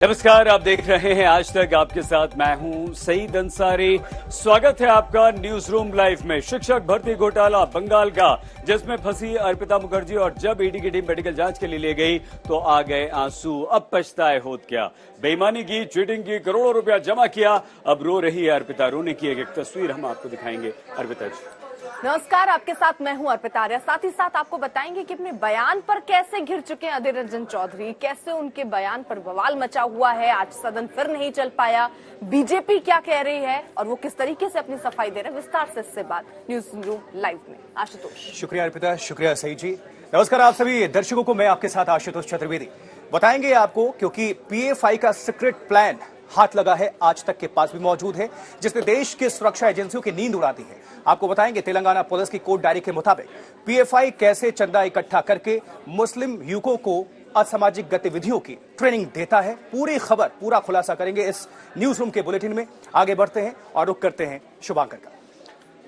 नमस्कार, आप देख रहे हैं आज तक। आपके साथ मैं हूं सईद अंसारी। स्वागत है आपका न्यूज रूम लाइव में। शिक्षक भर्ती घोटाला बंगाल का, जिसमें फंसी अर्पिता मुखर्जी, और जब ईडी की टीम मेडिकल जांच के लिए ले गई तो आ गए आंसू। अब पछताए होत क्या। बेईमानी की, चीटिंग की, करोड़ों रुपया जमा किया, अब रो रही है अर्पिता। रोने की एक तस्वीर हम आपको दिखाएंगे। अर्पिता जी नमस्कार, आपके साथ मैं हूं अर्पिता आर्या। साथ ही साथ आपको बताएंगे कि अपने बयान पर कैसे घिर चुके हैं अधीर रंजन चौधरी, कैसे उनके बयान पर बवाल मचा हुआ है। आज सदन फिर नहीं चल पाया, बीजेपी क्या कह रही है और वो किस तरीके से अपनी सफाई दे रहे हैं। विस्तार से इससे बात न्यूज रूम लाइव में। आशुतोष। शुक्रिया अर्पिता, शुक्रिया सईद जी। नमस्कार आप सभी दर्शकों को, मैं आपके साथ आशुतोष चतुर्वेदी। बताएंगे आपको क्योंकि पीएफआई का सीक्रेट प्लान हाथ लगा है, आज तक के पास भी मौजूद है, जिसने देश की सुरक्षा एजेंसियों की नींद उड़ा दी है। आपको बताएंगे तेलंगाना पुलिस की कोर्ट डायरी के मुताबिक पीएफआई कैसे चंदा इकट्ठा करके मुस्लिम युवकों को असामाजिक गतिविधियों की ट्रेनिंग देता है। पूरी खबर, पूरा खुलासा करेंगे इस न्यूज रूम के बुलेटिन में। आगे बढ़ते हैं और रुख करते हैं शुभांकर का।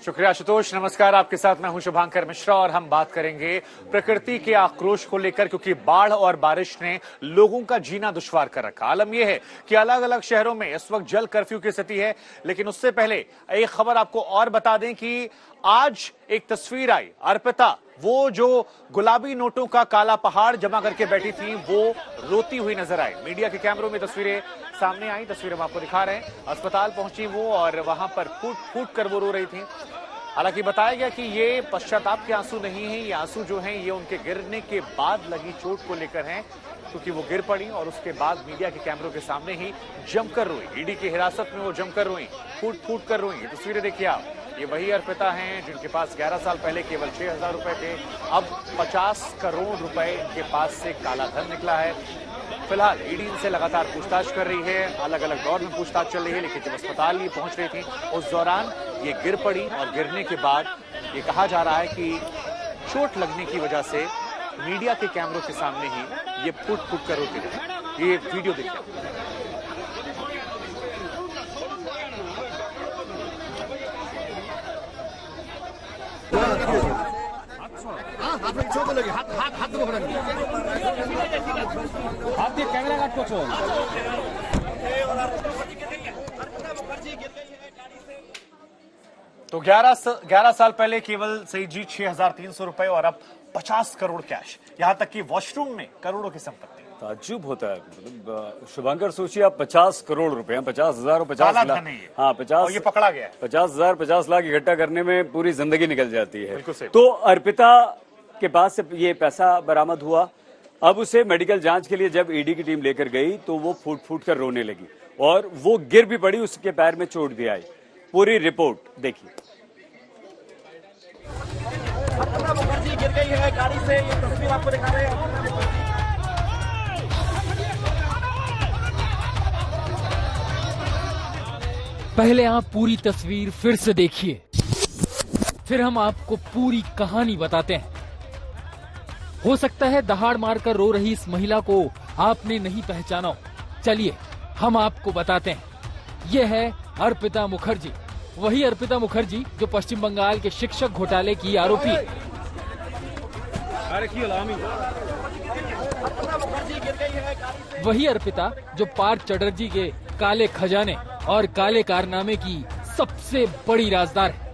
शुक्रिया आशुतोष। नमस्कार, आपके साथ मैं हूं शुभांकर मिश्रा और हम बात करेंगे प्रकृति के आक्रोश को लेकर, क्योंकि बाढ़ और बारिश ने लोगों का जीना दुश्वार कर रखा। आलम यह है कि अलग अलग शहरों में इस वक्त जल कर्फ्यू की स्थिति है। लेकिन उससे पहले एक खबर आपको और बता दें कि आज एक तस्वीर आई। अर्पिता, वो जो गुलाबी नोटों का काला पहाड़ जमा करके बैठी थी, वो रोती हुई नजर आई। मीडिया के कैमरों में तस्वीरें सामने आई, तस्वीरें हम आपको दिखा रहे हैं। अस्पताल पहुंची वो और वहां पर फूट फूट कर वो रो रही थी। हालांकि बताया गया कि ये पश्चाताप के आंसू नहीं हैं, ये आंसू जो हैं ये उनके गिरने के बाद लगी चोट को लेकर हैं, क्योंकि वो गिर पड़ी और उसके बाद मीडिया के कैमरों के सामने ही जमकर रोई। ईडी की हिरासत में वो जमकर रोई, फूट फूट कर रोई। तस्वीरें देखिए आप, ये वही अर्पिता हैं जिनके पास 11 साल पहले केवल 6,000 रुपए थे। अब 50 करोड़ रुपए इनके पास से काला धन निकला है। फिलहाल ईडी इनसे लगातार पूछताछ कर रही है, अलग अलग दौर में पूछताछ चल रही है। लेकिन जब अस्पताल ये पहुंच रही थी उस दौरान ये गिर पड़ी और गिरने के बाद ये कहा जा रहा है कि चोट लगने की वजह से मीडिया के कैमरों के सामने ही ये फूट फूट कर रोती रही। ये वीडियो देखिए। कैमरा काट को छोड़। तो 11 साल पहले केवल सईद जी 6,300 रुपए और अब 50 करोड़ कैश, यहां तक कि वॉशरूम में करोड़ों की संपत्ति। ताज्जुब होता है। मतलब शुभांकर, सोचिए आप, 50 करोड़ रुपए, 50,000 और 50 लाख। हाँ, 50। और ये पकड़ा गया है। 50,000 50 लाख इकट्ठा करने में पूरी जिंदगी निकल जाती है। बिल्कुल सही। तो अर्पिता के पास से ये पैसा बरामद हुआ। अब उसे मेडिकल जांच के लिए जब ईडी की टीम लेकर गई तो वो फूट फूट कर रोने लगी और वो गिर भी पड़ी, उसके पैर में चोट भी आई। पूरी रिपोर्ट देखिए। मुखर्जी गिर गई है गाड़ी से, ये तस्वीर आपको दिखा रहे हैं। पहले आप पूरी तस्वीर फिर से देखिए, फिर हम आपको पूरी कहानी बताते हैं। हो सकता है दहाड़ मारकर रो रही इस महिला को आपने नहीं पहचाना हो। चलिए हम आपको बताते हैं। ये है अर्पिता मुखर्जी, वही अर्पिता मुखर्जी जो पश्चिम बंगाल के शिक्षक घोटाले की आरोपी है। वही अर्पिता जो पार्थ चटर्जी के काले खजाने और काले कारनामे की सबसे बड़ी राजदार है।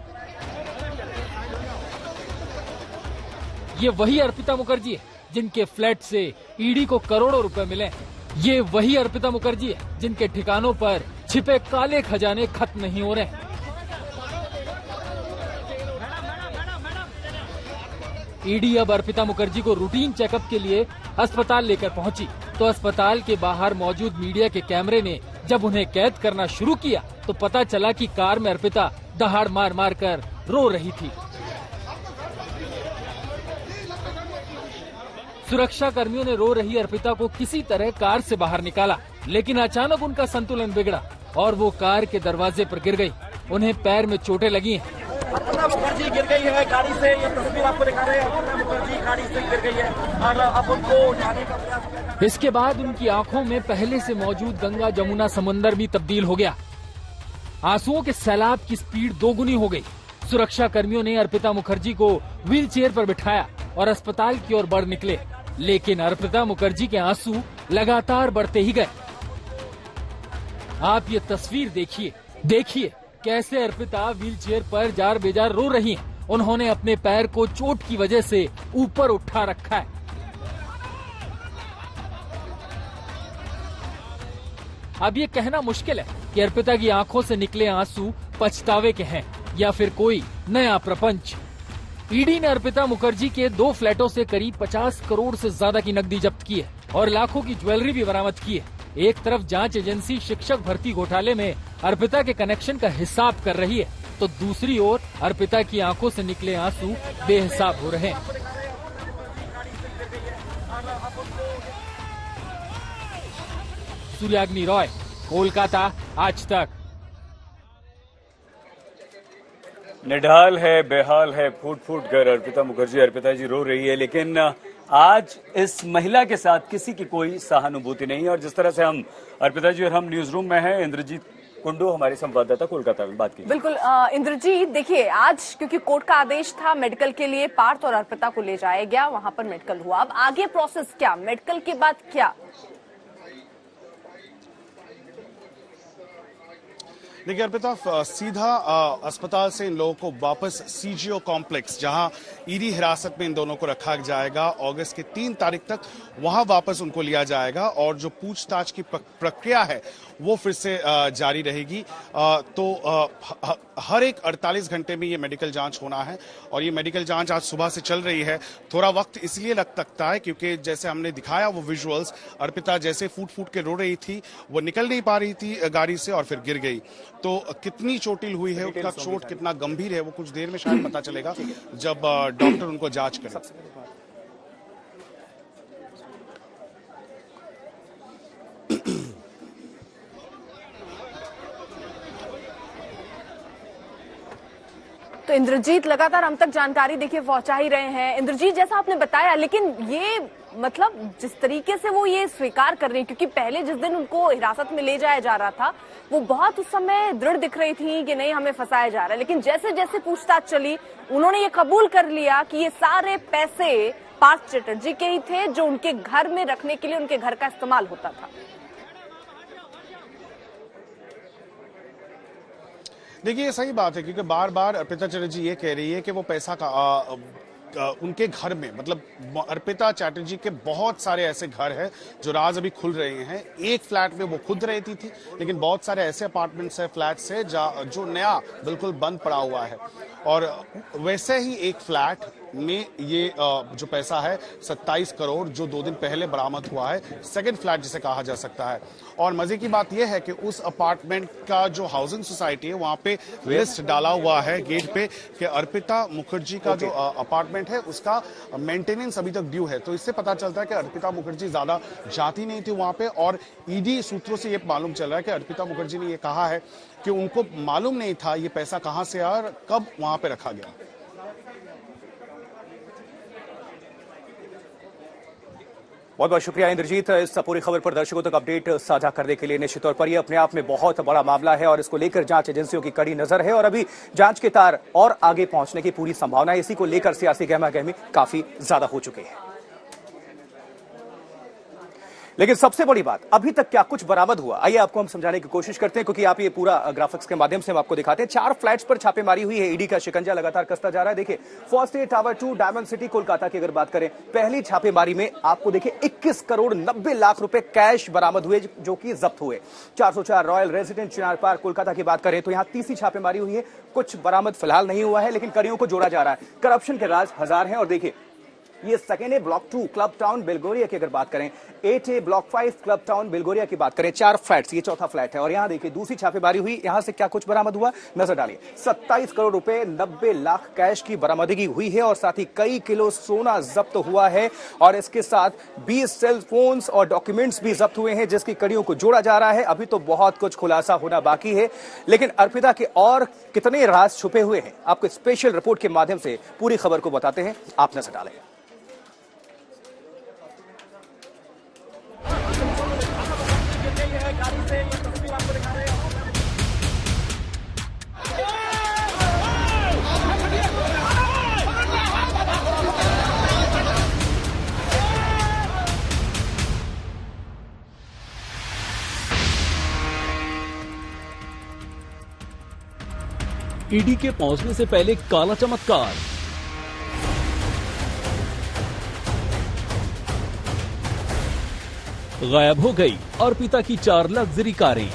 ये वही अर्पिता मुखर्जी है जिनके फ्लैट से ईडी को करोड़ों रुपए मिले। ये वही अर्पिता मुखर्जी है जिनके ठिकानों पर छिपे काले खजाने खत्म नहीं हो रहे। ईडी अब अर्पिता मुखर्जी को रूटीन चेकअप के लिए अस्पताल लेकर पहुंची, तो अस्पताल के बाहर मौजूद मीडिया के कैमरे ने जब उन्हें कैद करना शुरू किया तो पता चला कि कार में अर्पिता दहाड़ मार मार कर रो रही थी। सुरक्षा कर्मियों ने रो रही अर्पिता को किसी तरह कार से बाहर निकाला, लेकिन अचानक उनका संतुलन बिगड़ा और वो कार के दरवाजे पर गिर गई। उन्हें पैर में चोटें लगी हैं। अर्पिता मुखर्जी गिर गई है गाड़ी से, ये तस्वीर आपको दिखा रहे हैं। अर्पिता मुखर्जी गाड़ी से गिर गई है और अब उनको उठाने का प्रयास। इसके बाद उनकी आंखों में पहले से मौजूद गंगा जमुना समंदर भी तब्दील हो गया। आंसुओं के सैलाब की स्पीड दोगुनी हो गई। सुरक्षा कर्मियों ने अर्पिता मुखर्जी को व्हील चेयर पर बिठाया और अस्पताल की ओर बढ़ निकले, लेकिन अर्पिता मुखर्जी के आंसू लगातार बढ़ते ही गए। आप ये तस्वीर देखिए, देखिए कैसे अर्पिता व्हीलचेयर पर जार बेजार रो रही हैं। उन्होंने अपने पैर को चोट की वजह से ऊपर उठा रखा है। अब ये कहना मुश्किल है कि अर्पिता की आंखों से निकले आंसू पछतावे के हैं या फिर कोई नया प्रपंच। ईडी ने अर्पिता मुखर्जी के 2 फ्लैटों से करीब 50 करोड़ से ज्यादा की नकदी जब्त की है और लाखों की ज्वेलरी भी बरामद की है। एक तरफ जांच एजेंसी शिक्षक भर्ती घोटाले में अर्पिता के कनेक्शन का हिसाब कर रही है, तो दूसरी ओर अर्पिता की आंखों से निकले आंसू बेहिसाब हो रहे हैं। सूर्याग्नि रॉय, कोलकाता, आज तक। निढाल है, बेहाल है, फूट फूट कर अर्पिता मुखर्जी, अर्पिता जी रो रही है, लेकिन आज इस महिला के साथ किसी की कोई सहानुभूति नहीं है। और जिस तरह से हम अर्पिता जी और हम न्यूज रूम में हैं, इंद्रजीत कुंडू हमारे संवाददाता कोलकाता में बात की। बिल्कुल इंद्रजीत, देखिए आज क्योंकि कोर्ट का आदेश था मेडिकल के लिए, पार्थ और अर्पिता को ले जाया गया, वहां पर मेडिकल हुआ। अब आगे प्रोसेस क्या, मेडिकल के बाद क्या? देखिए अर्पिता, सीधा अस्पताल से इन लोगों को वापस सीजीओ कॉम्प्लेक्स, जहां ईडी हिरासत में इन दोनों को रखा जाएगा, अगस्त की 3 तारीख तक वहां वापस उनको लिया जाएगा और जो पूछताछ की प्रक्रिया है वो फिर से जारी रहेगी। तो हर एक 48 घंटे में ये मेडिकल जांच होना है और ये मेडिकल जांच आज सुबह से चल रही है। थोड़ा वक्त इसलिए लग सकता है क्योंकि जैसे हमने दिखाया वो विजुअल्स, अर्पिता जैसे फूट फूट के रो रही थी, वो निकल नहीं पा रही थी गाड़ी से और फिर गिर गई। तो कितनी चोटिल हुई है, उसका चोट कितना गंभीर है, वो कुछ देर में शायद पता चलेगा जब डॉक्टर उनको जांच करें। तो इंद्रजीत लगातार हम तक जानकारी देखिए पहुंचा ही रहे हैं। इंद्रजीत, जैसा आपने बताया, लेकिन ये मतलब जिस तरीके से वो ये स्वीकार कर रही है, क्योंकि पहले जिस दिन उनको हिरासत में ले जाया जा रहा था वो बहुत उस समय दृढ़ दिख रही थी कि नहीं हमें फंसाया जा रहा है, लेकिन जैसे जैसे पूछताछ चली उन्होंने ये कबूल कर लिया कि ये सारे पैसे पार्थ चटर्जी के ही थे, जो उनके घर में रखने के लिए उनके घर का इस्तेमाल होता था। देखिए ये सही बात है क्योंकि बार बार अर्पिता चटर्जी ये कह रही है कि वो पैसा का उनके घर में, मतलब अर्पिता चैटर्जी के बहुत सारे ऐसे घर हैं जो राज अभी खुल रहे हैं। एक फ्लैट में वो खुद रहती थी, लेकिन बहुत सारे ऐसे अपार्टमेंट्स है, फ्लैट्स है जो नया बिल्कुल बंद पड़ा हुआ है। और वैसे ही एक फ्लैट में ये जो पैसा है 27 करोड़ जो 2 दिन पहले बरामद हुआ है, सेकंड फ्लैट जिसे कहा जा सकता है। और मजे की बात यह है कि उस अपार्टमेंट का जो हाउसिंग सोसाइटी है वहां पे लिस्ट डाला हुआ है गेट पे कि अर्पिता मुखर्जी का जो अपार्टमेंट है उसका मेंटेनेंस अभी तक ड्यू है। तो इससे पता चलता है कि अर्पिता मुखर्जी ज्यादा जाती नहीं थी वहां पे। और ईडी सूत्रों से ये मालूम चल रहा है कि अर्पिता मुखर्जी ने ये कहा है कि उनको मालूम नहीं था ये पैसा कहां से आया और कब वहां पे रखा गया। बहुत बहुत शुक्रिया इंद्रजीत, इस पूरी खबर पर दर्शकों तक अपडेट साझा करने के लिए। निश्चित तौर पर यह अपने आप में बहुत बड़ा मामला है और इसको लेकर जांच एजेंसियों की कड़ी नजर है और अभी जांच के तार और आगे पहुंचने की पूरी संभावना है। इसी को लेकर सियासी गहमागहमी काफी ज्यादा हो चुकी है। लेकिन सबसे बड़ी बात, अभी तक क्या कुछ बरामद हुआ, आइए आपको हम समझाने की कोशिश करते हैं, क्योंकि आप ये पूरा ग्राफिक्स के माध्यम से हम आपको दिखाते हैं। 4 फ्लैट्स पर छापेमारी हुई है, ईडी का शिकंजा लगातार कसता जा रहा है। देखिए first A tower 2 diamond city Kolkata की अगर बात करें, पहली छापेमारी में आपको देखिए 21 करोड़ 90 लाख रुपए कैश बरामद हुए जो कि जब्त हुए। 404 रॉयल रेजिडेंट चिनार पार्क कोलकाता की बात करें तो यहां तीसरी छापेमारी हुई है। कुछ बरामद फिलहाल नहीं हुआ है, लेकिन कड़ियों को जोड़ा जा रहा है। करप्शन के राज हजार हैं। और देखिए ये सेकेंड ए ब्लॉक 2 क्लब टाउन बेलगोरिया की अगर बात करें, 8A block 5 club town Belgoria की बात करें, 4 फ्लैट्स, ये चौथा फ्लैट है। और यहां देखिए दूसरी छापेमारी हुई, यहां से क्या कुछ बरामद हुआ नजर डालिए। 27 करोड़ रुपए 90 लाख कैश की बरामदगी हुई है और साथ ही कई किलो सोना जब्त हुआ है और इसके साथ 20 सेल फोन्स और डॉक्यूमेंट्स भी जब्त हुए हैं, जिसकी कड़ियों को जोड़ा जा रहा है। अभी तो बहुत कुछ खुलासा होना बाकी है, लेकिन अर्पिता के और कितने राज छुपे हुए हैं आपको स्पेशल रिपोर्ट के माध्यम से पूरी खबर को बताते हैं, आप नजर डालें। गाड़ी से ये तस्वीर आपको दिखा रहे हैं। ईडी के पहुंचने से पहले काला चमत्कार। गायब हो गई अर्पिता की 4 लग्जरी कारें।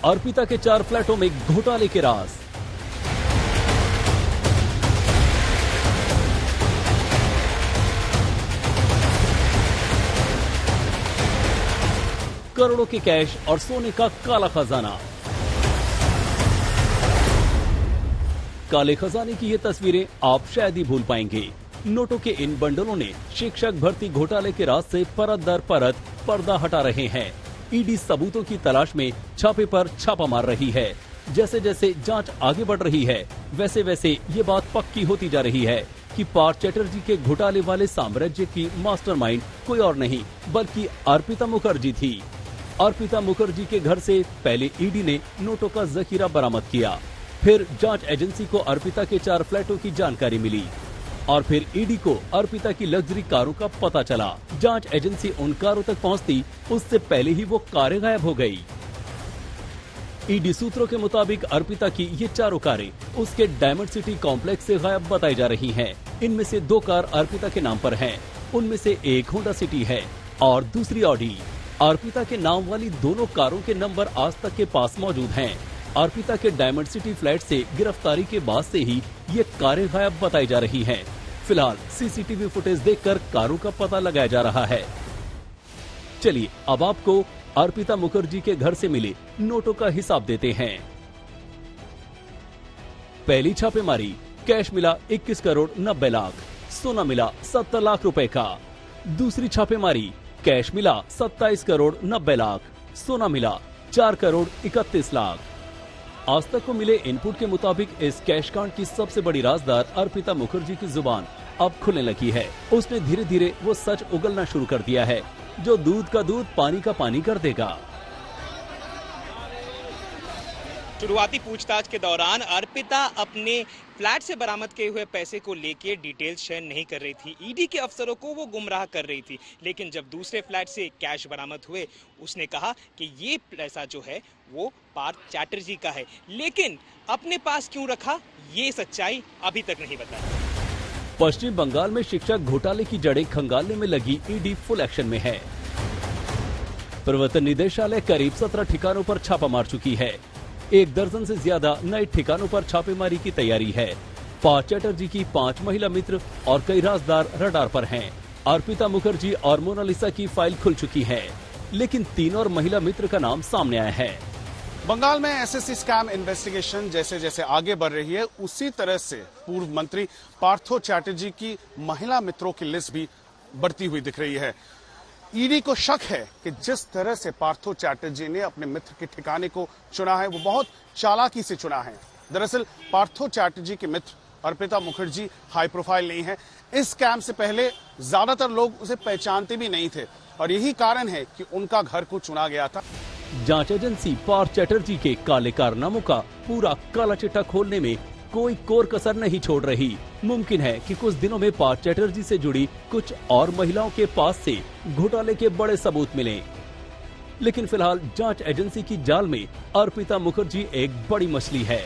अर्पिता के 4 फ्लैटों में घोटाले के राज। करोड़ों के कैश और सोने का काला खजाना। काले खजाने की ये तस्वीरें आप शायद ही भूल पाएंगे। नोटों के इन बंडलों ने शिक्षक भर्ती घोटाले के राज से परत दर परत पर्दा हटा रहे हैं। ईडी सबूतों की तलाश में छापे पर छापा मार रही है। जैसे जैसे जांच आगे बढ़ रही है, वैसे वैसे ये बात पक्की होती जा रही है कि पार्थ चैटर्जी के घोटाले वाले साम्राज्य की मास्टरमाइंड कोई और नहीं बल्कि अर्पिता मुखर्जी थी। अर्पिता मुखर्जी के घर से पहले ईडी ने नोटों का जखीरा बरामद किया, फिर जांच एजेंसी को अर्पिता के 4 फ्लैटों की जानकारी मिली और फिर ईडी को अर्पिता की लग्जरी कारों का पता चला। जांच एजेंसी उन कारों तक पहुंचती उससे पहले ही वो कारें गायब हो गई। ईडी सूत्रों के मुताबिक अर्पिता की ये 4 कारें उसके डायमंड सिटी कॉम्प्लेक्स से गायब बताई जा रही हैं। इनमें से 2 कार अर्पिता के नाम पर हैं। उनमें से एक होंडा सिटी है और दूसरी ऑडी। अर्पिता के नाम वाली दोनों कारों के नंबर आज तक के पास मौजूद हैं। अर्पिता के डायमंड सिटी फ्लैट से गिरफ्तारी के बाद से ही ये कारें गायब बताई जा रही हैं। फिलहाल सीसीटीवी फुटेज देखकर कारों का पता लगाया जा रहा है। चलिए अब आपको अर्पिता मुखर्जी के घर से मिले नोटों का हिसाब देते हैं। पहली छापेमारी, कैश मिला 21 करोड़ 90 लाख, सोना मिला 70 लाख रुपए का। दूसरी छापेमारी, कैश मिला 27 करोड़ 90 लाख, सोना मिला 4 करोड़ 31 लाख। आज तक को मिले इनपुट के मुताबिक इस कैश कांड की सबसे बड़ी राजदार अर्पिता मुखर्जी की जुबान अब खुलने लगी है। उसने धीरे धीरे वो सच उगलना शुरू कर दिया है जो दूध का दूध पानी का पानी कर देगा। शुरुआती पूछताछ के दौरान अर्पिता अपने फ्लैट से बरामद किए हुए पैसे को लेकर डिटेल्स शेयर नहीं कर रही थी। ईडी के अफसरों को वो गुमराह कर रही थी। लेकिन जब दूसरे फ्लैट से कैश बरामद हुए, उसने कहा कि ये पैसा जो है वो पार्थ चैटर्जी का है, लेकिन अपने पास क्यों रखा, ये सच्चाई अभी तक नहीं बताई। पश्चिम बंगाल में शिक्षक घोटाले की जड़ें खंगालने में लगी ईडी फुल एक्शन में है। प्रवर्तन निदेशालय करीब 17 ठिकानों पर छापा मार चुकी है। 1 दर्जन से ज्यादा नए ठिकानों पर छापेमारी की तैयारी है। पार्थ चैटर्जी की 5 महिला मित्र और कई राजदार रडार पर हैं। अर्पिता मुखर्जी और मोनालिसा की फाइल खुल चुकी है, लेकिन 3 और महिला मित्र का नाम सामने आया है। बंगाल में एसएससी स्कैम इन्वेस्टिगेशन जैसे जैसे आगे बढ़ रही है, उसी तरह से पूर्व मंत्री पार्थो चैटर्जी की महिला मित्रों की लिस्ट भी बढ़ती हुई दिख रही है। ईडी को शक है कि जिस तरह से पार्थो चैटर्जी ने अपने मित्र के ठिकाने को चुना है, वो बहुत चालाकी से चुना है। दरअसल पार्थो चैटर्जी के मित्र अर्पिता मुखर्जी हाई प्रोफाइल नहीं है। इस स्कैम से पहले ज्यादातर लोग उसे पहचानते भी नहीं थे और यही कारण है कि उनका घर को चुना गया था। जांच एजेंसी पार्थ चैटर्जी के काले कारनामों का पूरा काला चिट्ठा खोलने में कोई कोर कसर नहीं छोड़ रही। मुमकिन है कि कुछ दिनों में पार्थ चैटर्जी से जुड़ी कुछ और महिलाओं के पास से घोटाले के बड़े सबूत मिलें। लेकिन फिलहाल जांच एजेंसी की जाल में अर्पिता मुखर्जी एक बड़ी मछली है।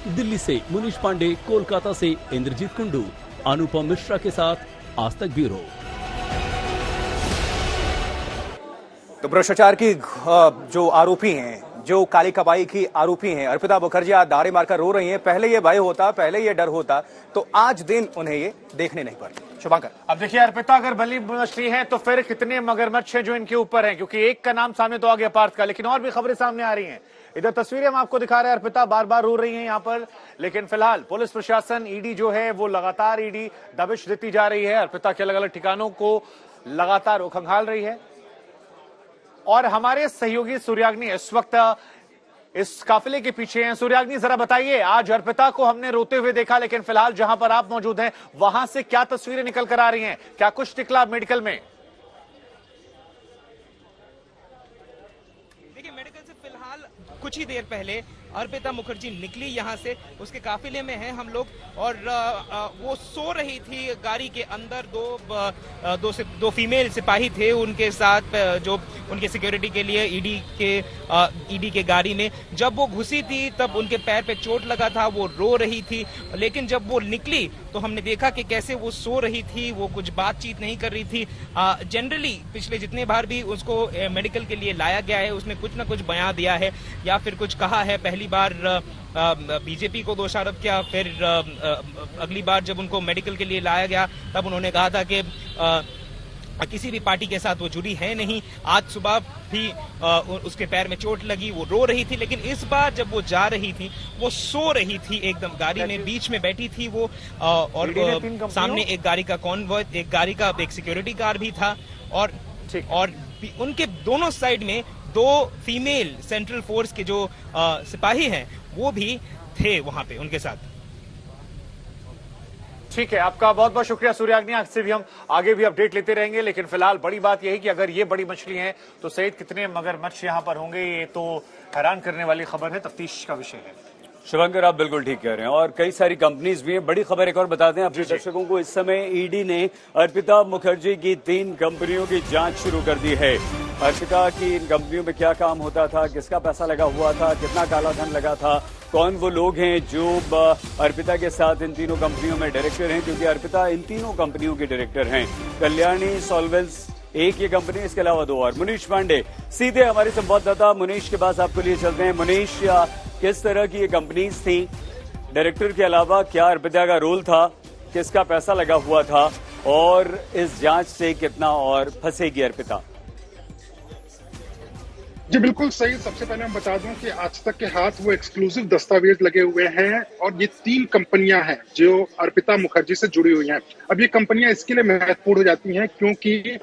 दिल्ली से मुनीश पांडे, कोलकाता से इंद्रजीत कुंडू, अनुपम मिश्रा के साथ आज तक ब्यूरो। तो भ्रष्टाचार की जो आरोपी हैं, जो काली कमाई की आरोपी हैं, अर्पिता मुखर्जी आज दाढ़ी मारकर रो रही हैं। पहले ये भय होता, पहले ये डर होता, तो आज दिन उन्हें ये देखने नहीं पड़ती। शुभांकर, अब देखिए अर्पिता अगर बली मछली है तो फिर कितने मगरमच्छ हैं जो इनके ऊपर हैं, क्योंकि एक का नाम सामने तो आ गया पार्थ का, लेकिन और भी खबरें सामने आ रही हैं। इधर तस्वीरें हम आपको दिखा रहे हैं, अर्पिता बार बार रो रही हैं यहाँ पर, लेकिन फिलहाल पुलिस प्रशासन, ईडी जो है वो लगातार ईडी दबिश देती जा रही है। अर्पिता के अलग अलग ठिकानों को लगातार वो खंगाल रही है। और हमारे सहयोगी सूर्याग्नि इस वक्त इस काफिले के पीछे हैं। सूर्याग्नि, जरा बताइए, आज अर्पिता को हमने रोते हुए देखा, लेकिन फिलहाल जहां पर आप मौजूद हैं वहां से क्या तस्वीरें निकल कर आ रही हैं? क्या कुछ निकला मेडिकल में? देखिए, मेडिकल से फिलहाल कुछ ही देर पहले अर्पिता मुखर्जी निकली यहाँ से, उसके काफिले में हैं हम लोग, और वो सो रही थी गाड़ी के अंदर। दो फीमेल सिपाही थे उनके साथ, जो उनके सिक्योरिटी के लिए ईडी के गाड़ी में। जब वो घुसी थी तब उनके पैर पे चोट लगा था, वो रो रही थी, लेकिन जब वो निकली तो हमने देखा कि कैसे वो सो रही थी, वो कुछ बातचीत नहीं कर रही थी। जनरली पिछले जितने बार भी उसको मेडिकल के लिए लाया गया है, उसने कुछ ना कुछ बयां दिया है या फिर कुछ कहा है। पहली बार बीजेपी को दोषारोप किया, फिर अगली बार जब उनको मेडिकल के लिए लाया गया तब उन्होंने कहा था कि किसी भी पार्टी के साथ वो जुड़ी है नहीं। आज सुबह भी उसके पैर में चोट लगी, वो रो रही थी, लेकिन इस बार जब वो जा रही थी वो सो रही थी एकदम, गाड़ी में बीच में बैठी थी वो, और सामने एक गाड़ी का कॉन्वॉय, एक सिक्योरिटी कार भी था, और उनके दोनों साइड में 2 फीमेल सेंट्रल फोर्स के जो सिपाही हैं वो भी थे वहां पे उनके साथ। ठीक है, आपका बहुत बहुत शुक्रिया सूर्याग्नि। आपसे भी हम आगे भी अपडेट लेते रहेंगे, लेकिन फिलहाल बड़ी बात यही कि अगर ये बड़ी मछली है तो सहित कितने मगरमच्छ यहाँ पर होंगे, ये तो हैरान करने वाली खबर है, तफ्तीश का विषय है। शुभंकर, आप बिल्कुल ठीक कह रहे हैं, और कई सारी कंपनीज भी हैं। बड़ी खबर एक और बता दें अपने दर्शकों को, इस समय ईडी ने अर्पिता मुखर्जी की 3 कंपनियों की जांच शुरू कर दी है। अर्पिता की इन कंपनियों में क्या काम होता था, किसका पैसा लगा हुआ था, कितना काला धन लगा था, कौन वो लोग हैं जो अर्पिता के साथ इन तीनों कंपनियों में डायरेक्टर हैं, क्योंकि अर्पिता इन तीनों कंपनियों के डायरेक्टर हैं। कल्याणी सॉल्वेंट्स एक ये कंपनी, इसके अलावा 2 और। मुनीश पांडे सीधे हमारे संवाददाता मुनीश के पास आपको लिए चलते हैं। मुनीश, किस तरह की ये कंपनीज थी, डायरेक्टर के अलावा क्या अर्पिता का रोल था, किसका पैसा लगा हुआ था, और इस जांच से कितना और फंसेगी अर्पिता? जी बिल्कुल सही। सबसे पहले हम बता दूं कि आज तक के हाथ वो एक्सक्लूसिव दस्तावेज लगे हुए हैं, और ये 3 कंपनियां हैं जो अर्पिता मुखर्जी से जुड़ी हुई हैं। अब ये कंपनियां इसके लिए महत्वपूर्ण हो जाती हैं क्योंकि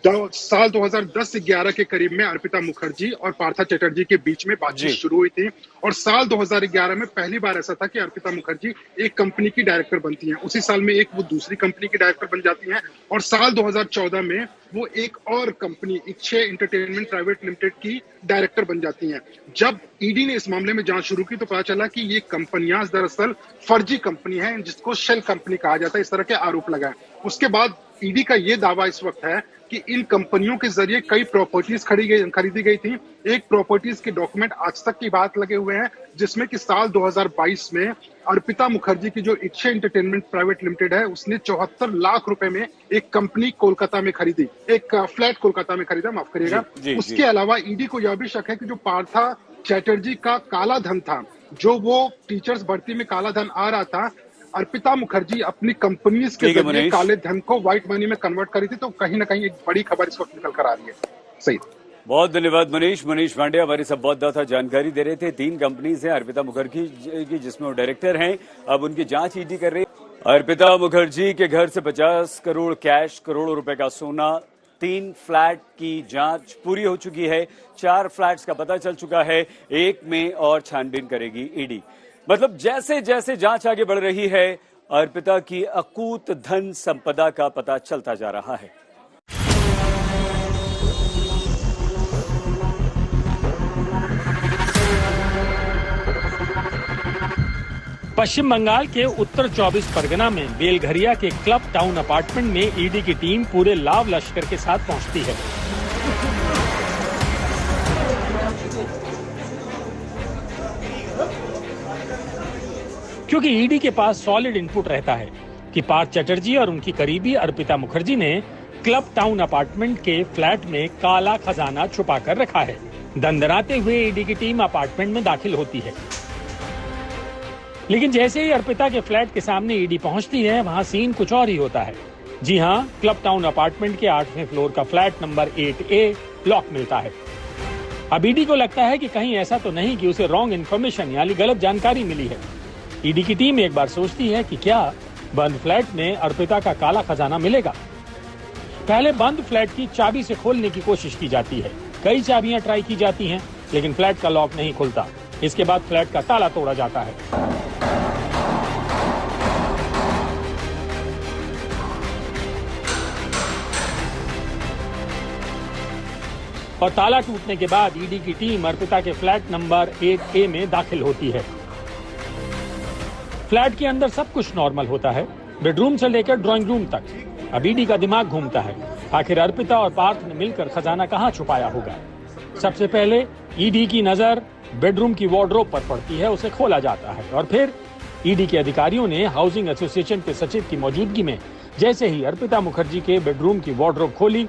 साल 2010-11 के करीब में अर्पिता मुखर्जी और पार्था चैटर्जी के बीच में बातचीत शुरू हुई थी, और साल 2011 में पहली बार ऐसा था कि अर्पिता मुखर्जी एक कंपनी की डायरेक्टर बनती हैं। उसी साल में एक वो दूसरी कंपनी की डायरेक्टर बन जाती हैं, और साल 2014 में वो एक और कंपनी इच्छे एंटरटेनमेंट प्राइवेट लिमिटेड की डायरेक्टर बन जाती हैं। जब ईडी ने इस मामले में जांच शुरू की तो पता चला कि ये कंपनियां दरअसल फर्जी कंपनी है, जिसको शेल कंपनी कहा जाता है, इस तरह के आरोप लगाए। उसके बाद ईडी का ये दावा इस वक्त है कि इन कंपनियों के जरिए कई प्रॉपर्टीज खरीदी गई थी। एक प्रॉपर्टीज के डॉक्यूमेंट आज तक की बात लगे हुए हैं, जिसमें कि साल 2022 में अर्पिता मुखर्जी की जो इच्छे एंटरटेनमेंट प्राइवेट लिमिटेड है, उसने 74 लाख रुपए में एक कंपनी कोलकाता में खरीदी, एक फ्लैट कोलकाता में खरीदा, माफ करिएगा। उसके अलावा ईडी को यह भी शक है कि जो पार्था चैटर्जी का काला धन था, जो वो टीचर्स भर्ती में काला धन आ रहा था, अर्पिता मुखर्जी अपनी कंपनीज के जरिए काले धन को व्हाइट मनी में कन्वर्ट करी थी। तो कहीं ना कहीं एक बड़ी खबर इस वक्त निकल कर आ रही है। सही, बहुत धन्यवाद मुनीश। मुनीश पांडे हमारे संवाददाता जानकारी दे रहे थे। 3 कंपनीज हैं अर्पिता मुखर्जी की, जिसमें वो डायरेक्टर हैं। अब उनकी जांच ईडी कर रही है। अर्पिता मुखर्जी के घर से 50 करोड़ कैश, करोड़ों रुपए का सोना, 3 फ्लैट की जांच पूरी हो चुकी है। 4 फ्लैट्स का पता चल चुका है, 1 में और छानबीन करेगी ईडी। मतलब जैसे जैसे जांच आगे बढ़ रही है, अर्पिता की अकूत धन संपदा का पता चलता जा रहा है। पश्चिम बंगाल के उत्तर 24 परगना में बेलघरिया के क्लब टाउन अपार्टमेंट में ईडी की टीम पूरे लाव लश्कर के साथ पहुंचती है। क्योंकि ईडी के पास सॉलिड इनपुट रहता है कि पार्थ चैटर्जी और उनकी करीबी अर्पिता मुखर्जी ने क्लब टाउन अपार्टमेंट के फ्लैट में काला खजाना छुपा कर रखा है। दंदराते हुए ईडी की टीम अपार्टमेंट में दाखिल होती है, लेकिन जैसे ही अर्पिता के फ्लैट के सामने ईडी पहुंचती है, वहां सीन कुछ और ही होता है। जी हां, क्लब टाउन अपार्टमेंट के 8वें फ्लोर का फ्लैट नंबर 8A लॉक मिलता है। अब ईडी को लगता है कि कहीं ऐसा तो नहीं कि उसे रॉन्ग इन्फॉर्मेशन यानी गलत जानकारी मिली है। ईडी की टीम एक बार सोचती है कि क्या बंद फ्लैट में अर्पिता का काला खजाना मिलेगा। पहले बंद फ्लैट की चाबी से खोलने की कोशिश की जाती है। कई चाबियां ट्राई की जाती हैं, लेकिन फ्लैट का लॉक नहीं खुलता। इसके बाद फ्लैट का ताला तोड़ा जाता है। और ताला टूटने के बाद ईडी की टीम अर्पिता के फ्लैट नंबर 8A में दाखिल होती है। फ्लैट के अंदर सब कुछ नॉर्मल होता है, बेडरूम से लेकर ड्राइंग रूम तक। अब ईडी का दिमाग घूमता है, आखिर अर्पिता और पार्थ ने मिलकर खजाना कहां छुपाया होगा। सबसे पहले ईडी की नजर बेडरूम की वार्डरोब पर पड़ती है, उसे खोला जाता है और फिर ईडी के अधिकारियों ने हाउसिंग एसोसिएशन के सचिव की मौजूदगी में जैसे ही अर्पिता मुखर्जी के बेडरूम की वार्डरोब खोली,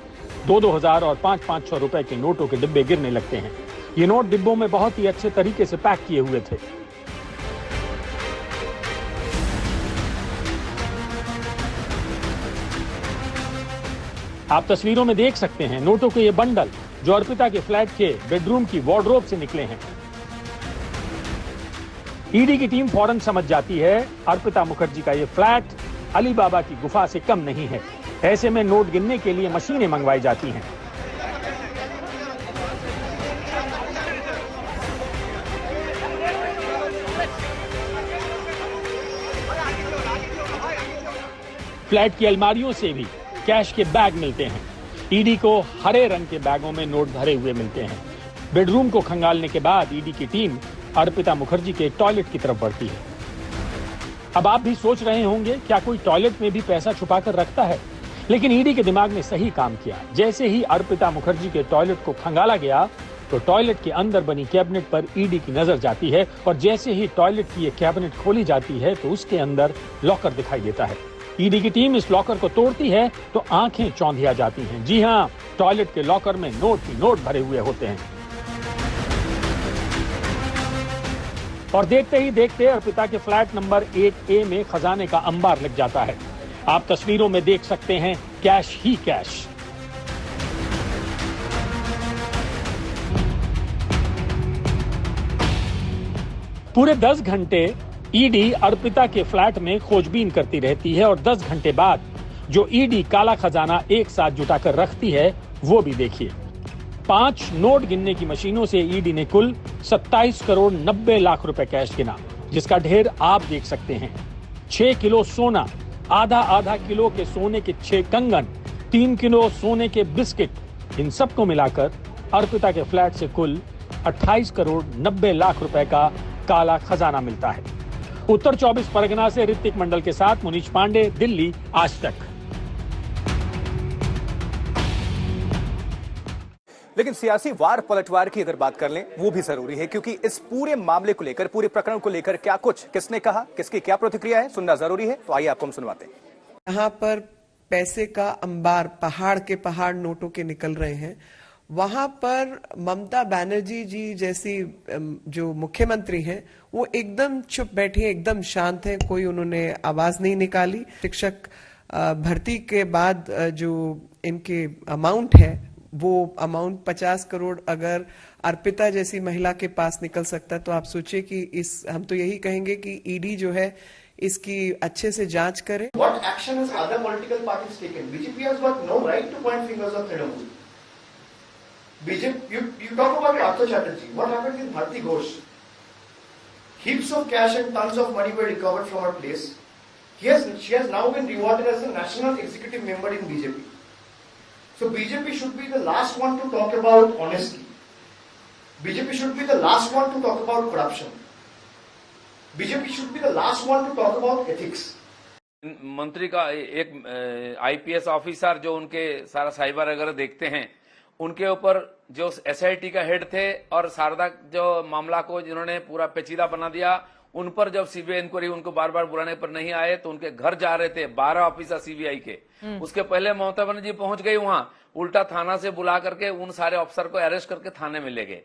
2,000 और 500 रुपए के नोटों के डिब्बे गिरने लगते हैं। ये नोट डिब्बों में बहुत ही अच्छे तरीके से पैक किए हुए थे। आप तस्वीरों में देख सकते हैं नोटों के ये बंडल जो अर्पिता के फ्लैट के बेडरूम की वार्डरोब से निकले हैं। ईडी की टीम फौरन समझ जाती है अर्पिता मुखर्जी का ये फ्लैट अली बाबा की गुफा से कम नहीं है। ऐसे में नोट गिनने के लिए मशीनें मंगवाई जाती हैं। फ्लैट की अलमारियों से भी कैश के बैग मिलते हैं। ईडी को हरे रंग के बैगों में नोट भरे हुए मिलते हैं। बेडरूम को खंगालने के बाद ईडी की टीम अर्पिता मुखर्जी के टॉयलेट की तरफ बढ़ती है। अब आप भी सोच रहे होंगे क्या कोई टॉयलेट में भी पैसा छुपा कर रखता है, लेकिन ईडी के दिमाग ने सही काम किया। जैसे ही अर्पिता मुखर्जी के टॉयलेट को खंगाला गया तो टॉयलेट के अंदर बनी कैबिनेट पर ईडी की नजर जाती है और जैसे ही टॉयलेट की ये कैबिनेट खोली जाती है तो उसके अंदर लॉकर दिखाई देता है। ईडी की टीम इस लॉकर को तोड़ती है तो आंखें चौंधिया जाती हैं। जी हां, टॉयलेट के लॉकर में नोट ही नोट भरे हुए होते हैं। और देखते ही देखते अर्पिता के फ्लैट नंबर 8A में खजाने का अंबार लग जाता है। आप तस्वीरों में देख सकते हैं कैश ही कैश। पूरे 10 घंटे ईडी अर्पिता के फ्लैट में खोजबीन करती रहती है और 10 घंटे बाद जो ईडी काला खजाना एक साथ जुटाकर रखती है वो भी देखिए। 5 नोट गिनने की मशीनों से ईडी ने कुल 27 करोड़ 90 लाख रुपए कैश गिना, जिसका ढेर आप देख सकते हैं। 6 किलो सोना, आधा किलो के सोने के 6 कंगन, 3 किलो सोने के बिस्किट, इन सबको मिलाकर अर्पिता के फ्लैट से कुल 28 करोड़ 90 लाख रुपए का काला खजाना मिलता है। उत्तर 24 परगना से ऋतिक मंडल के साथ मुनीश पांडे, दिल्ली, आज तक। लेकिन सियासी वार पलटवार की अगर बात कर लें वो भी जरूरी है, क्योंकि इस पूरे मामले को लेकर, पूरे प्रकरण को लेकर क्या कुछ किसने कहा, किसकी क्या प्रतिक्रिया है, सुनना जरूरी है। तो आइए आपको हम सुनवाते हैं। यहाँ पर पैसे का अंबार, पहाड़ के पहाड़ नोटों के निकल रहे हैं। वहां पर ममता बनर्जी जी जैसी जो मुख्यमंत्री हैं वो एकदम चुप बैठी है, एकदम शांत है, कोई उन्होंने आवाज नहीं निकाली। शिक्षक भर्ती के बाद जो इनके अमाउंट है वो अमाउंट 50 करोड़ अगर अर्पिता जैसी महिला के पास निकल सकता है तो आप सोचिए कि हम तो यही कहेंगे कि ईडी जो है इसकी अच्छे से जांच करे। What action has other political parties taken? BJP has got no right to point fingers of Trinamool. BJP, you talk about Partha Chatterjee. What happened with Bharti Ghosh? Heaps of cash and tons of money were recovered from her place. She has now been rewarded as a national executive member in BJP. So BJP should be the last one to talk about honesty. BJP should be the last one to talk about corruption. BJP should be the last one to talk about ethics. मंत्री का एक IPS officer जो उनके सारा cyber वगैरह देखते हैं, उनके ऊपर जो एसआईटी का हेड थे और शारदा जो मामला को जिन्होंने पूरा पेचीदा बना दिया, उन पर जब सीबीआई इंक्वायरी उनको बार बार बुलाने पर नहीं आए तो उनके घर जा रहे थे 12 ऑफिसर सीबीआई के। उसके पहले ममता बनर्जी पहुंच गई वहां, उल्टा थाना से बुला करके उन सारे अफसर को अरेस्ट करके थाने में ले गए।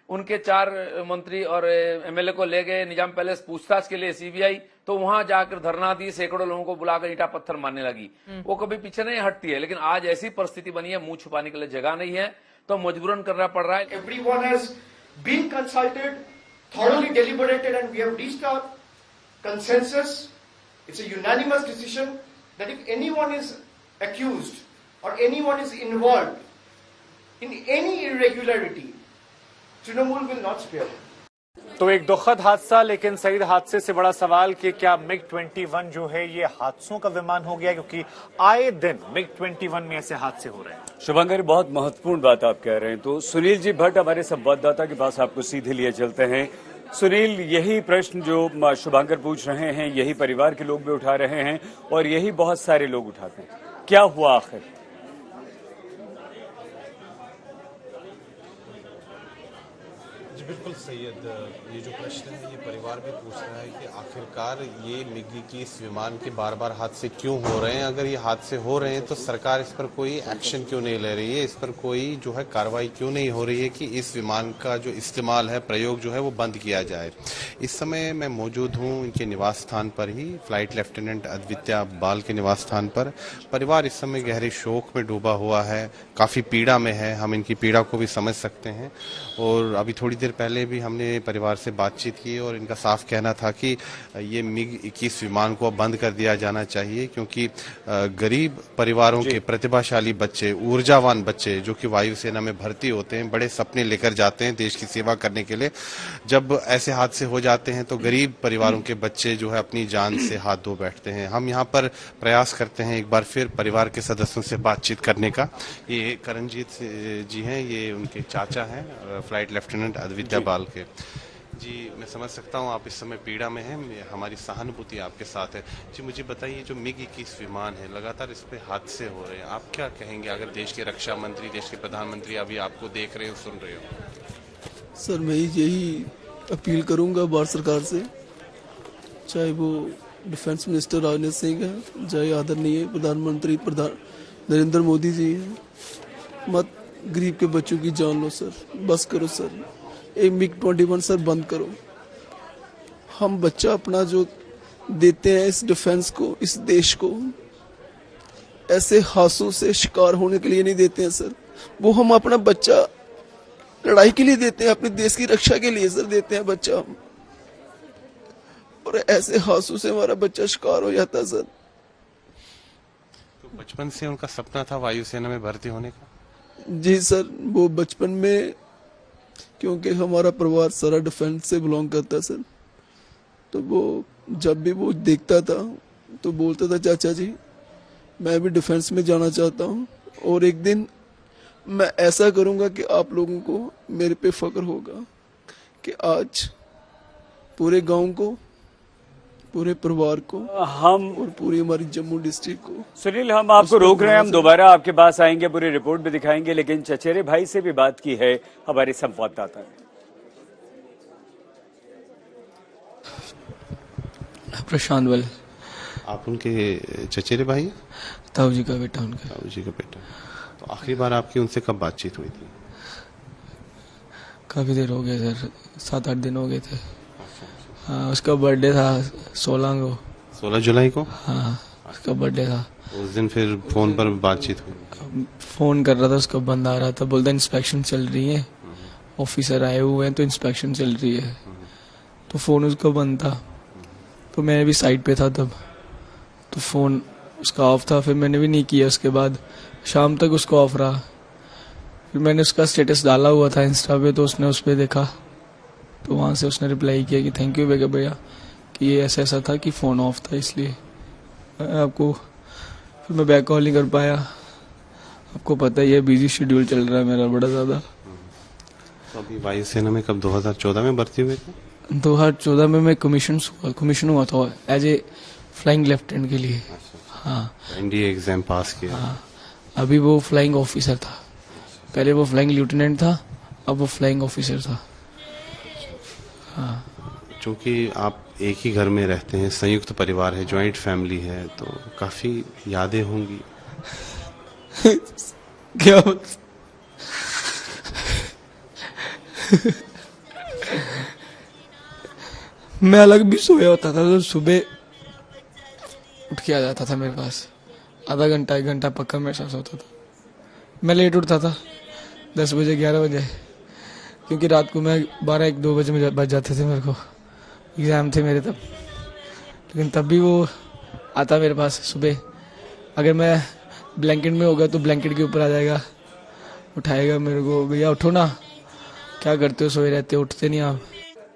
उनके 4 मंत्री और एमएलए को ले गए निजाम पैलेस पूछताछ के लिए सीबीआई, तो वहां जाकर धरना दी, सैकड़ों लोगों को बुलाकर ईंटा पत्थर मारने लगी। वो कभी पीछे नहीं हटती है, लेकिन आज ऐसी परिस्थिति बनी है, मुंह छुपाने के लिए जगह नहीं है, तो मजबूरन करना पड़ रहा है। Everyone has been consulted, thoroughly deliberated, and we have reached a consensus. It's a unanimous decision that if anyone is accused or anyone is involved in any irregularity, Trinamool will not spare. तो एक दुखद हादसा, लेकिन सईद हादसे से बड़ा सवाल कि क्या MiG-21 जो है ये हादसों का विमान हो गया, क्योंकि आए दिन MiG-21 में ऐसे हादसे हो रहे हैं। शुभंकर, बहुत महत्वपूर्ण बात आप कह रहे हैं। तो सुनील जी भट्ट हमारे संवाददाता के पास आपको सीधे लिए चलते हैं। सुनील, यही प्रश्न जो शुभंकर पूछ रहे हैं यही परिवार के लोग भी उठा रहे हैं और यही बहुत सारे लोग उठाते हैं। क्या हुआ आखिर? जी बिल्कुल सैयद, ये जो प्रश्न है ये परिवार भी पूछ रहा है कि आखिरकार ये MiG-21 विमान के बार बार हादसे क्यों हो रहे हैं। अगर ये हादसे हो रहे हैं तो सरकार इस पर कोई एक्शन क्यों नहीं ले रही है, इस पर कोई जो है कार्रवाई क्यों नहीं हो रही है कि इस विमान का जो इस्तेमाल है, प्रयोग जो है वो बंद किया जाए। इस समय मैं मौजूद हूँ इनके निवास स्थान पर ही, फ्लाइट लेफ्टिनेंट अद्वित्य बाल के निवास स्थान पर। परिवार इस समय गहरे शोक में डूबा हुआ है, काफ़ी पीड़ा में है, हम इनकी पीड़ा को भी समझ सकते हैं। और अभी थोड़ी देर पहले भी हमने परिवार से बातचीत की और इनका साफ कहना था कि ये MiG-21 विमान को अब बंद कर दिया जाना चाहिए, क्योंकि गरीब परिवारों के प्रतिभाशाली बच्चे, ऊर्जावान बच्चे जो कि वायुसेना में भर्ती होते हैं, बड़े सपने लेकर जाते हैं देश की सेवा करने के लिए, जब ऐसे हादसे हो जाते हैं तो गरीब परिवारों के बच्चे जो है अपनी जान से हाथ धो बैठते हैं। हम यहाँ पर प्रयास करते हैं एक बार फिर परिवार के सदस्यों से बातचीत करने का। ये करणजीत जी हैं, ये उनके चाचा हैं, फ्लाइट लेफ्टिनेंट अद्वित्य बाल के। जी मैं समझ सकता हूँ आप इस समय पीड़ा में हैं, हमारी सहानुभूति आपके साथ है। जी मुझे बताइए, जो MiG-21 विमान है लगातार इस पे हादसे हो रहे हैं, आप क्या कहेंगे अगर देश के रक्षा मंत्री, देश के प्रधानमंत्री अभी आपको देख रहे हो, सुन रहे हो? सर मैं यही अपील करूंगा भारत सरकार से, चाहे वो डिफेंस मिनिस्टर राजनाथ सिंह है, चाहे आदरणीय प्रधानमंत्री नरेंद्र मोदी जी हैं, मत गरीब के बच्चों की जान लो सर, बस करो सर, एक MiG-21 सर बंद करो। हम बच्चा अपना जो देते हैं इस डिफेंस को, इस देश को, ऐसे हादसों से शिकार होने के लिए नहीं देते हैं सर। वो हम अपना बच्चा लड़ाई के लिए देते हैं, अपने देश की रक्षा के लिए सर देते हैं बच्चा हम, और ऐसे हादसों से हमारा बच्चा शिकार हो जाता है सर। तो बचपन से उनका सपना था वायुसेना में भर्ती होने का? जी सर, वो बचपन में, क्योंकि हमारा परिवार सारा डिफेंस से बिलोंग करता है सर, तो वो जब भी वो देखता था तो बोलता था चाचा जी मैं भी डिफेंस में जाना चाहता हूँ, और एक दिन मैं ऐसा करूँगा कि आप लोगों को मेरे पे फख्र होगा कि आज पूरे गांव को, पूरे परिवार को, हम और पूरी हमारी जम्मू डिस्ट्रिक्ट को। सुनील, हम आपको रोक रहे हैं, हम दोबारा आपके पास आएंगे, पूरी रिपोर्ट भी दिखाएंगे, लेकिन चचेरे भाई से भी बात की है हमारे संवाददाता ने। प्रशांत बल। आप उनके चचेरे भाई? ताऊ जी का बेटा उनका। ताऊ जी का बेटा। तो आखिरी बार आपकी उनसे कब बातचीत हुई थी? काफी देर हो गया सर, 7-8 दिन हो गए थे। हाँ, उसका बर्थडे था 16 जुलाई को। हाँ, उसका बर्थडे था। उस दिन फिर फोन पर बातचीत हुई? फोन कर रहा था, उसका बंद आ रहा था, बोलता इंस्पेक्शन चल रही है, ऑफिसर आए हुए हैं तो इंस्पेक्शन चल रही है, तो फोन उसका बंद था। तो मैं भी साइड पे था तब, तो फोन उसका ऑफ था, फिर मैंने भी नहीं किया। उसके बाद शाम तक उसका ऑफ रहा, फिर मैंने उसका स्टेटस डाला हुआ था इंस्टा पे, तो उसने उस पर देखा, तो वहाँ से उसने रिप्लाई किया कि थैंक यू बेगा भैया, कि ये ऐसा ऐसा था कि फ़ोन ऑफ था, इसलिए आपको, फिर मैं बैक कॉल नहीं कर पाया। आपको पता ही है बिजी शेड्यूल चल रहा है मेरा बड़ा ज़्यादा। तो अभी वायुसेना में कब 2014 में भर्ती हुए थे? 2014 में मैं कमीशन हुआ था एज ए फ्लाइंग लेफ्टिनेंट के लिए। हाँ, एनडीए एग्जाम पास किया। हाँ, अभी वो फ्लाइंग ऑफिसर था, पहले वो फ्लाइंग लेफ्टिनेंट था, अब वो फ्लाइंग ऑफिसर था। हाँ, चूंकि आप एक ही घर में रहते हैं, संयुक्त परिवार है, जॉइंट फैमिली है, तो काफी यादें होंगी। क्या मैं अलग भी सोया होता था, तो सुबह उठ के आ जाता था मेरे पास, आधा घंटा 1 घंटा पक्का मेरे साथ सोता था। मैं लेट उठता था, 10 बजे 11 बजे, क्योंकि रात को मैं 12-1-2 बजे बज जाते थे, मेरे को एग्ज़ाम थे मेरे तब। लेकिन तब भी वो आता मेरे पास सुबह, अगर मैं ब्लैंकेट में होगा तो ब्लैंकेट के ऊपर आ जाएगा, उठाएगा मेरे को, भैया उठो ना, क्या करते हो, सोए रहते हो, उठते नहीं आप।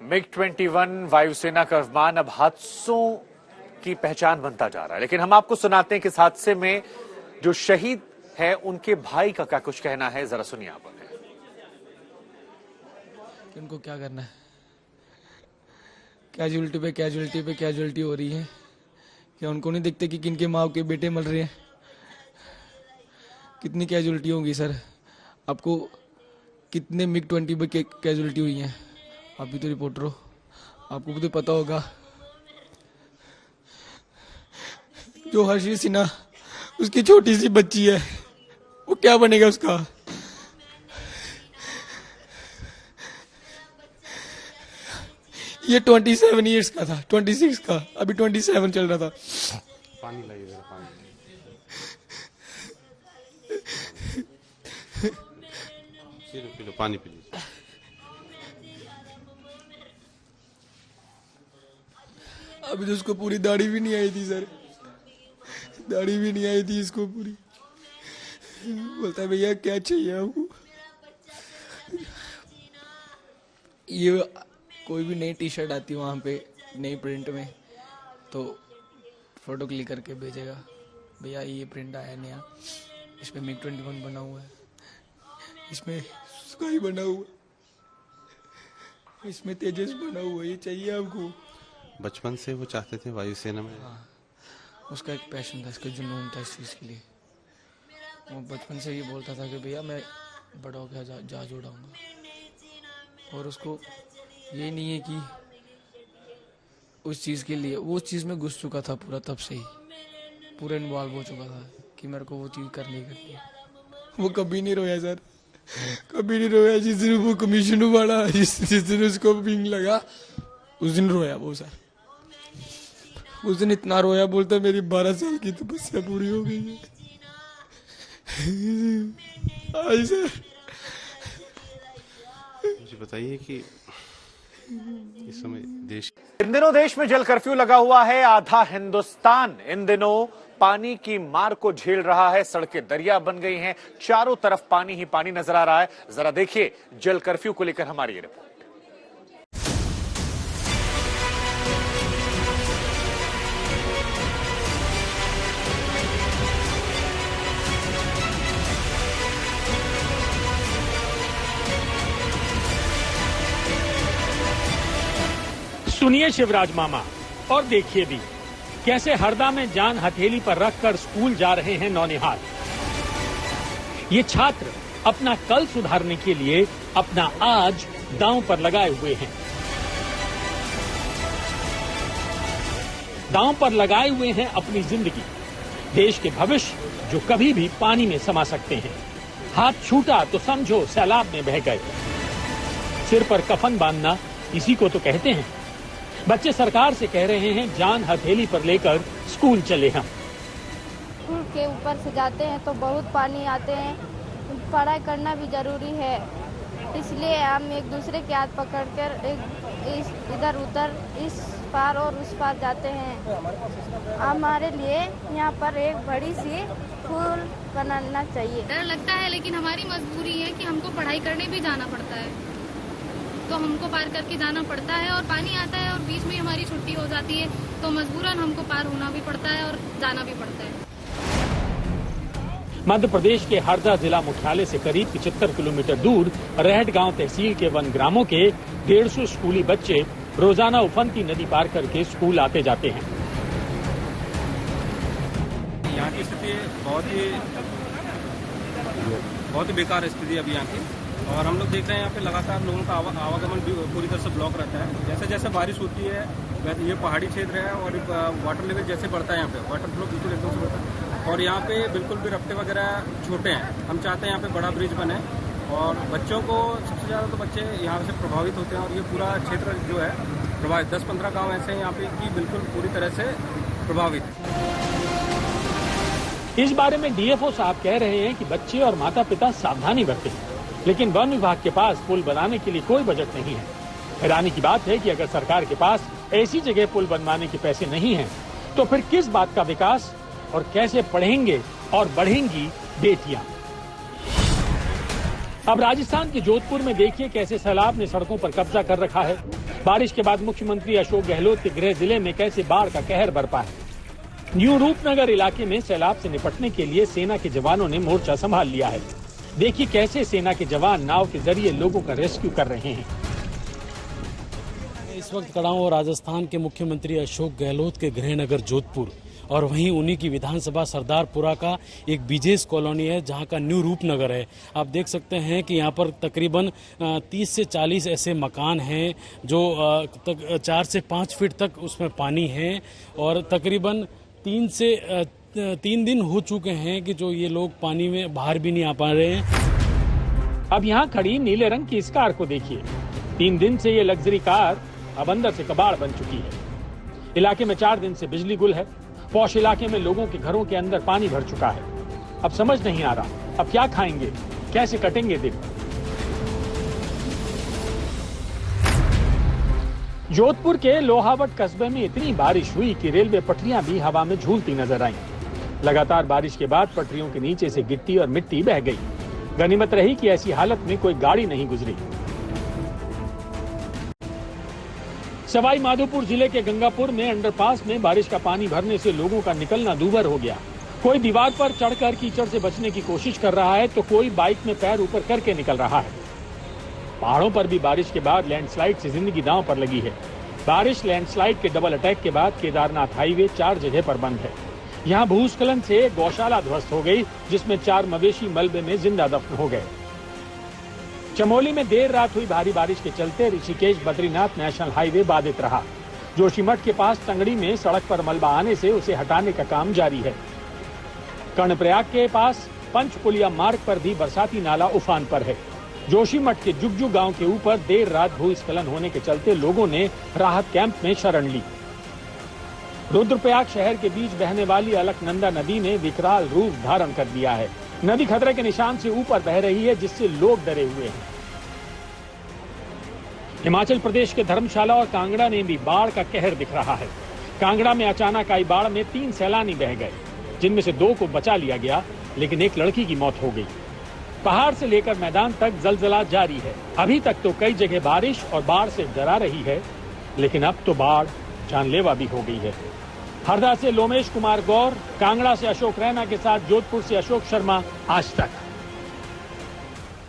MiG-21 वायुसेना का विमान अब हादसों की पहचान बनता जा रहा है, लेकिन हम आपको सुनाते हैं कि इस हादसे में जो शहीद है उनके भाई का क्या कुछ कहना है, जरा सुनिए आप। उनको क्या करना है, कैजुअलिटी पे कैजुअलिटी हो रही है। क्या उनको नहीं दिखते कि किनके माँ के बेटे मर रहे हैं? कितनी कैजुअलिटी होंगी सर? आपको कितने MiG-20 पे कैजुअलिटी हुई हैं? आप भी तो रिपोर्टर हो, आपको भी तो पता होगा। जो हर्षित सिन्हा, उसकी छोटी सी बच्ची है, वो क्या बनेगा उसका? ये 27 ईयर्स का था, 26 का, अभी 27 चल रहा था। पानी लाइए, पानी लो, पानी पी लीजिए। अभी तो उसको पूरी दाढ़ी भी नहीं आई थी सर, दाढ़ी भी नहीं आई थी इसको पूरी। बोलता है भैया क्या चाहिए आपको? ये कोई भी नई टी शर्ट आती है वहाँ पे नई प्रिंट में, तो फोटो क्लिक करके भेजेगा, भैया ये प्रिंट आया नया, इसमें MiG-21 बना हुआ है, इसमें स्काई बना हुआ है, इसमें तेजस बना हुआ है, ये चाहिए आपको? बचपन से वो चाहते थे वायुसेना में? हाँ, उसका एक पैशन था, इसका जुनून था इस चीज़ के लिए। वो बचपन से ये बोलता था कि भैया मैं बड़ा हो गया जहाज उड़ाऊंगा। और उसको ये नहीं है कि उस चीज़ के लिए, वो उस चीज़ में घुस चुका था पूरा, तब से ही पूरा इन्वॉल्व हो चुका था कि मेरे को वो चीज़ करनी है। वो कभी नहीं रोया सर, कभी नहीं रोया। जिस दिन वो कमीशन वाला, जिस दिन उसको विंग लगा, उस दिन रोया वो सर। उस दिन इतना रोया, बोलता मेरी 12 साल की तपस्या पूरी हो गई है। आज सर मुझे बताइए कि इस समय इन दिनों देश में जल कर्फ्यू लगा हुआ है। आधा हिंदुस्तान इन दिनों पानी की मार को झेल रहा है। सड़कें दरिया बन गई हैं, चारों तरफ पानी ही पानी नजर आ रहा है। जरा देखिए जल कर्फ्यू को लेकर हमारी ये रिपोर्ट। सुनिए शिवराज मामा, और देखिए भी कैसे हरदा में जान हथेली पर रखकर स्कूल जा रहे हैं नौनिहाल। ये छात्र अपना कल सुधारने के लिए अपना आज दांव पर लगाए हुए हैं। दांव पर लगाए हुए हैं अपनी जिंदगी, देश के भविष्य जो कभी भी पानी में समा सकते हैं। हाथ छूटा तो समझो सैलाब में बह गए। सिर पर कफन बांधना इसी को तो कहते हैं। बच्चे सरकार से कह रहे हैं जान हथेली पर लेकर स्कूल चले हम। स्कूल के ऊपर से जाते हैं तो बहुत पानी आते हैं, पढ़ाई करना भी जरूरी है, इसलिए हम एक दूसरे के हाथ पकड़कर इधर उधर इस पार और उस पार जाते हैं। हमारे लिए यहाँ पर एक बड़ी सी पुल बनाना चाहिए। डर लगता है लेकिन हमारी मजबूरी है कि हमको पढ़ाई करने भी जाना पड़ता है, तो हमको पार करके जाना पड़ता है। और पानी आता है और बीच में हमारी छुट्टी हो जाती है, तो मजबूरन हमको पार होना भी पड़ता है और जाना भी पड़ता है। मध्य प्रदेश के हरदा जिला मुख्यालय से करीब 75 किलोमीटर दूर रहट गांव तहसील के वन ग्रामों के 150 स्कूली बच्चे रोजाना उफनती नदी पार करके स्कूल आते जाते हैं। यहाँ की स्थिति बहुत ही बेकार स्थिति है अभी यहाँ की, और हम लोग देख रहे हैं यहाँ पे लगातार लोगों का आवागमन भी पूरी तरह से ब्लॉक रहता है। जैसे जैसे बारिश होती है वैसे ये पहाड़ी क्षेत्र है और वाटर लेवल जैसे बढ़ता है यहाँ पे वाटर फ्लो बिल्कुल एकदम से बढ़ता है, और यहाँ पे बिल्कुल भी रफ्ते वगैरह छोटे हैं। हम चाहते हैं यहाँ पे बड़ा ब्रिज बने, और बच्चों को सबसे ज़्यादा तो बच्चे यहाँ से प्रभावित होते हैं, और ये पूरा क्षेत्र जो है प्रभावित 10-15 गाँव ऐसे हैं यहाँ पे की बिल्कुल पूरी तरह से प्रभावित है। इस बारे में डीएफओ साहब कह रहे हैं कि बच्चे और माता पिता सावधानी बरतें, लेकिन वन विभाग के पास पुल बनाने के लिए कोई बजट नहीं है। हैरानी की बात है कि अगर सरकार के पास ऐसी जगह पुल बनवाने के पैसे नहीं हैं, तो फिर किस बात का विकास और कैसे पढ़ेंगे और बढ़ेंगी बेटियां। अब राजस्थान के जोधपुर में देखिए कैसे सैलाब ने सड़कों पर कब्जा कर रखा है। बारिश के बाद मुख्यमंत्री अशोक गहलोत के गृह जिले में कैसे बाढ़ का कहर बरपा है। न्यू रूपनगर इलाके में सैलाब से निपटने के लिए सेना के जवानों ने मोर्चा संभाल लिया है। देखिए कैसे सेना के जवान नाव के जरिए लोगों का रेस्क्यू कर रहे हैं। इस वक्त खड़ा हूं राजस्थान के मुख्यमंत्री अशोक गहलोत के गृहनगर जोधपुर और वहीं उन्हीं की विधानसभा सरदारपुरा का एक बीजेस कॉलोनी है जहां का न्यू रूपनगर है। आप देख सकते हैं कि यहां पर तकरीबन 30 से 40 ऐसे मकान हैं जो 4 से 5 फीट तक उसमें पानी है और तकरीबन 3 दिन हो चुके हैं कि जो ये लोग पानी में बाहर भी नहीं आ पा रहे हैं। अब यहाँ खड़ी नीले रंग की इस कार को देखिए। 3 दिन से ये लग्जरी कार अब अंदर से कबाड़ बन चुकी है। इलाके में 4 दिन से बिजली गुल है। पौष इलाके में लोगों के घरों के अंदर पानी भर चुका है। अब समझ नहीं आ रहा अब क्या खाएंगे, कैसे कटेंगे दिन। जोधपुर के लोहावट कस्बे में इतनी बारिश हुई कि रेलवे पटरियां भी हवा में झूलती नजर आईं। लगातार बारिश के बाद पटरियों के नीचे से गिट्टी और मिट्टी बह गई। गनीमत रही कि ऐसी हालत में कोई गाड़ी नहीं गुजरी। सवाई माधोपुर जिले के गंगापुर में अंडरपास में बारिश का पानी भरने से लोगों का निकलना दूभर हो गया। कोई दीवार पर चढ़कर कीचड़ से बचने की कोशिश कर रहा है तो कोई बाइक में पैर ऊपर करके निकल रहा है। पहाड़ों पर भी बारिश के बाद लैंडस्लाइड से जिंदगी दांव पर लगी है। बारिश लैंडस्लाइड के डबल अटैक के बाद केदारनाथ हाईवे 4 जगह पर बंद है। यहाँ भूस्खलन से गौशाला ध्वस्त हो गई जिसमें 4 मवेशी मलबे में जिंदा दफन हो गए। चमोली में देर रात हुई भारी बारिश के चलते ऋषिकेश बद्रीनाथ नेशनल हाईवे बाधित रहा। जोशीमठ के पास टंगड़ी में सड़क पर मलबा आने से उसे हटाने का काम जारी है। कर्णप्रयाग के पास पंचपुलिया मार्ग पर भी बरसाती नाला उफान पर है। जोशीमठ के जुगजू गांव के ऊपर देर रात भूस्खलन होने के चलते लोगों ने राहत कैंप में शरण ली। रुद्रप्रयाग शहर के बीच बहने वाली अलकनंदा नदी ने विकराल रूप धारण कर दिया है। नदी खतरे के निशान से ऊपर बह रही है जिससे लोग डरे हुए हैं। हिमाचल प्रदेश के धर्मशाला और कांगड़ा ने भी बाढ़ का कहर दिख रहा है। कांगड़ा में अचानक आई बाढ़ में 3 सैलानी बह गए, जिनमें से 2 को बचा लिया गया, लेकिन एक लड़की की मौत हो गई। पहाड़ से लेकर मैदान तक जलजला जारी है। अभी तक तो कई जगह बारिश और बाढ़ से डरा रही है, लेकिन अब तो बाढ़ जानलेवा भी हो गई है। हरदा से लोमेश कुमार गौर, कांगड़ा से अशोक रैना के साथ जोधपुर से अशोक शर्मा, आज तक।